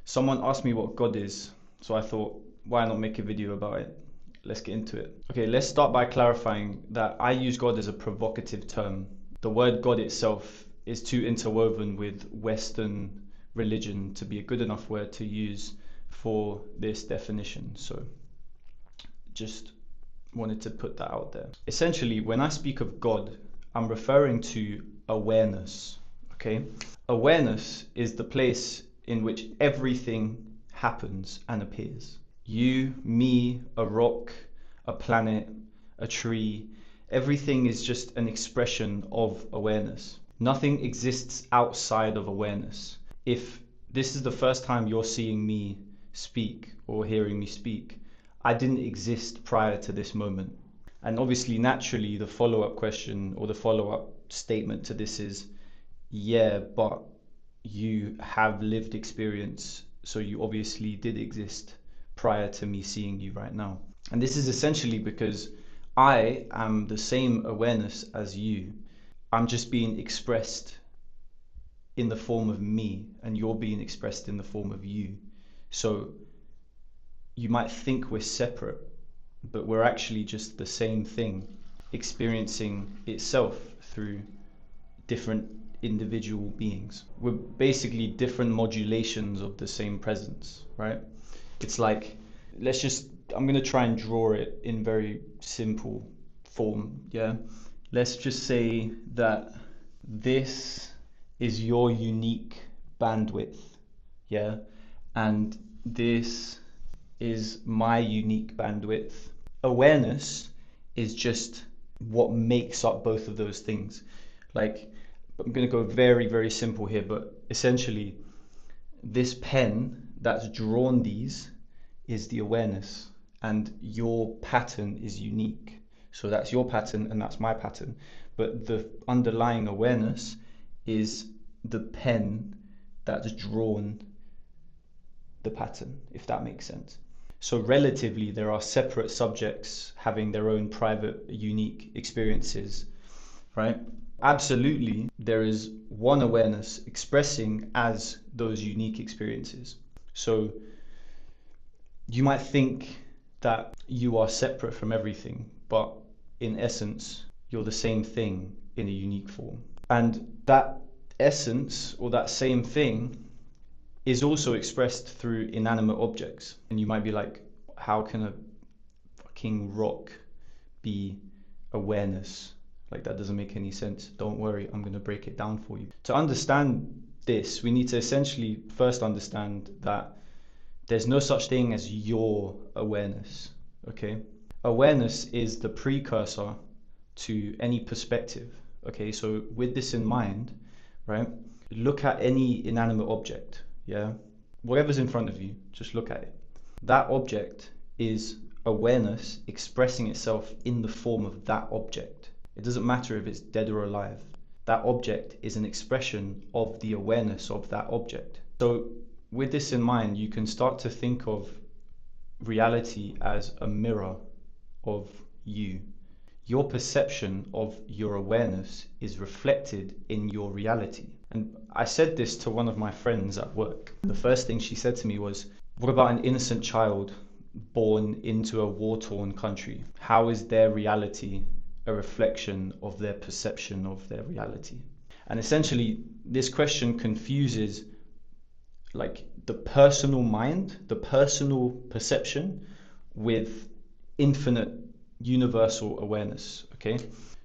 Someone asked me what God is, so I thought, why not make a video about it? Let's get into it. Okay, let's start by clarifying that I use God as a provocative term. The word God itself is too interwoven with Western religion to be a good enough word to use for this definition. So just wanted to put that out there. Essentially, when I speak of God, I'm referring to awareness. Okay? Awareness is the place in which everything happens and appears. You, me, a rock, a planet, a tree, everything is just an expression of awareness. Nothing exists outside of awareness. If this is the first time you're seeing me speak or hearing me speak, I didn't exist prior to this moment. And obviously, naturally, the follow-up question or the follow-up statement to this is, yeah, but you have lived experience, so you obviously did exist prior to me seeing you right now. And this is essentially because I am the same awareness as you. I'm just being expressed in the form of me, and you're being expressed in the form of you. So you might think we're separate, but we're actually just the same thing, experiencing itself through different individual beings. We're basically different modulations of the same presence, right? It's like, I'm going to try and draw it in very simple form, yeah? Let's just say that this is your unique bandwidth, yeah? And this is my unique bandwidth. Awareness is just what makes up both of those things. Like, I'm going to go very, very simple here, but essentially, this pen that's drawn these is the awareness, and your pattern is unique. So that's your pattern and that's my pattern. But the underlying awareness is the pen that's drawn the pattern, if that makes sense. So relatively, there are separate subjects having their own private, unique experiences, right? Absolutely, there is one awareness expressing as those unique experiences. So you might think that you are separate from everything, but in essence, you're the same thing in a unique form. And that essence, or that same thing, is also expressed through inanimate objects. And you might be like, how can a fucking rock be awareness? Like, that doesn't make any sense. Don't worry, I'm going to break it down for you. To understand this, we need to essentially first understand that there's no such thing as your awareness, okay? Awareness is the precursor to any perspective, okay? So with this in mind, right, look at any inanimate object, yeah? Whatever's in front of you, just look at it. That object is awareness expressing itself in the form of that object. It doesn't matter if it's dead or alive. That object is an expression of the awareness of that object. So with this in mind, you can start to think of reality as a mirror of you. Your perception of your awareness is reflected in your reality. And I said this to one of my friends at work. The first thing she said to me was, what about an innocent child born into a war-torn country? How is their reality a reflection of their perception of their reality? And essentially, this question confuses like the personal mind, the personal perception, with infinite universal awareness, okay?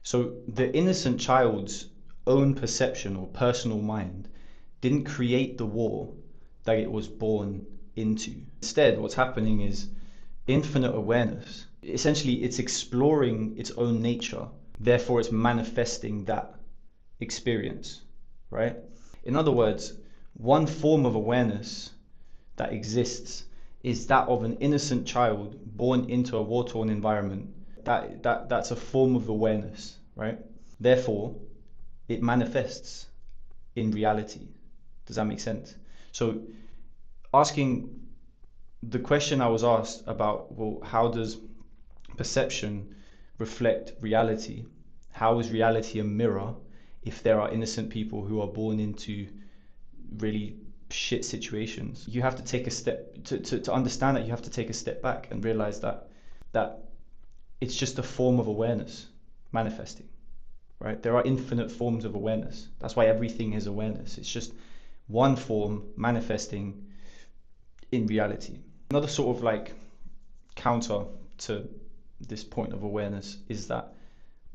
So the innocent child's own perception or personal mind didn't create the war that it was born into. Instead, what's happening is infinite awareness. Essentially, it's exploring its own nature, therefore it's manifesting that experience, right? In other words, one form of awareness that exists is that of an innocent child born into a war-torn environment. That's a form of awareness, right? Therefore, it manifests in reality. Does that make sense? So asking the question I was asked about, well, how does perception reflect reality? How is reality a mirror if there are innocent people who are born into really shit situations, you have to take a step to understand that you have to take a step back and realize that it's just a form of awareness manifesting, right? There are infinite forms of awareness. That's why everything is awareness. It's just one form manifesting in reality. Another sort of like counter to this point of awareness is that,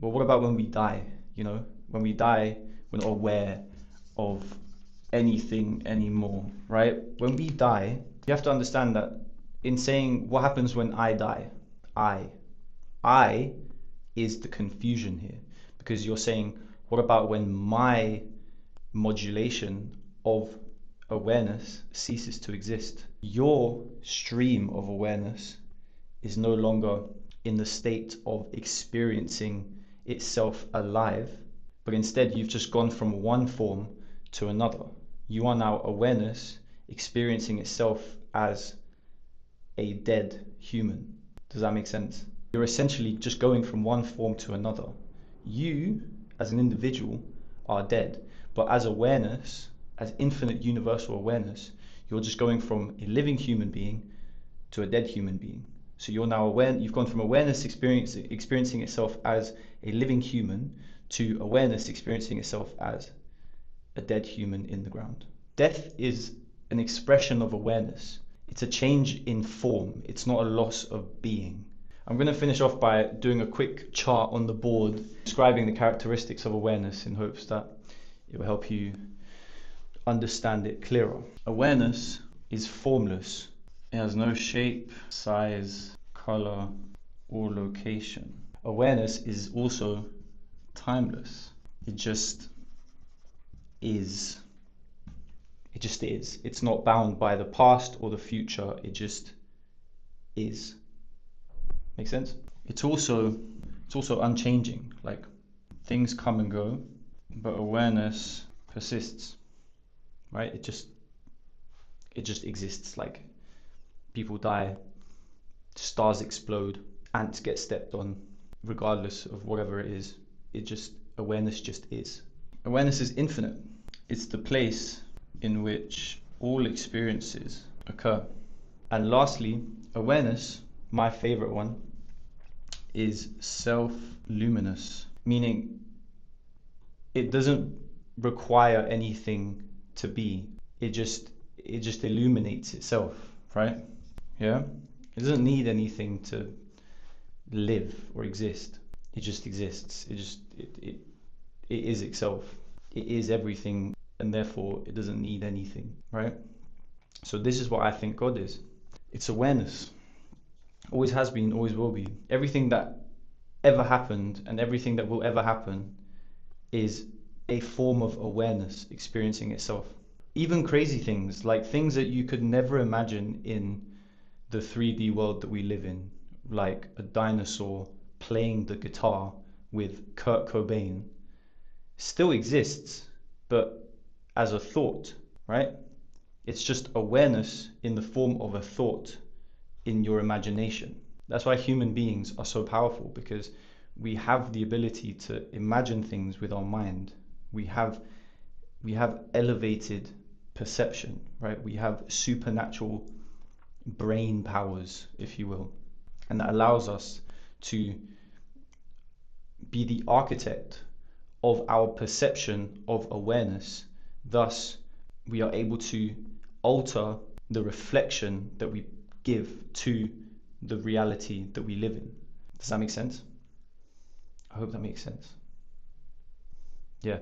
well, what about when we die? You know, when we die, we're not aware of anything anymore, right? When we die, you have to understand that in saying what happens when I die, I is the confusion here, because you're saying, what about when my modulation of awareness ceases to exist? Your stream of awareness is no longer in the state of experiencing itself alive, but instead you've just gone from one form to another. You are now awareness experiencing itself as a dead human. Does that make sense? You're essentially just going from one form to another. You, as an individual, are dead, but as awareness, as infinite universal awareness, you're just going from a living human being to a dead human being. So you're now aware, you've gone from awareness experiencing itself as a living human to awareness experiencing itself as a dead human in the ground. Death is an expression of awareness. It's a change in form. It's not a loss of being. I'm going to finish off by doing a quick chart on the board describing the characteristics of awareness in hopes that it will help you understand it clearer. Awareness is formless. It has no shape, size, color, or location. Awareness is also timeless. It just is. It just is. It's not bound by the past or the future. It just is. Make sense? It's also unchanging. Like, things come and go, but awareness persists. Right? It just exists. Like, people die, stars explode, ants get stepped on, regardless of whatever it is. Awareness just is. Awareness is infinite. It's the place in which all experiences occur. And lastly, awareness, my favorite one, is self-luminous, meaning it doesn't require anything to be. It just illuminates itself, right? Yeah? It doesn't need anything to live or exist. It just exists. It is itself. It is everything, and therefore it doesn't need anything, right? So this is what I think God is. It's awareness. Always has been, always will be. Everything that ever happened and everything that will ever happen is a form of awareness experiencing itself. Even crazy things, like things that you could never imagine in the 3D world that we live in, like a dinosaur playing the guitar with Kurt Cobain, still exists, but as a thought, right? It's just awareness in the form of a thought in your imagination. That's why human beings are so powerful, because we have the ability to imagine things with our mind. We have elevated perception, right? We have supernatural brain powers, if you will, and that allows us to be the architect of our perception of awareness. Thus, we are able to alter the reflection that we give to the reality that we live in. Does that make sense? I hope that makes sense. Yeah.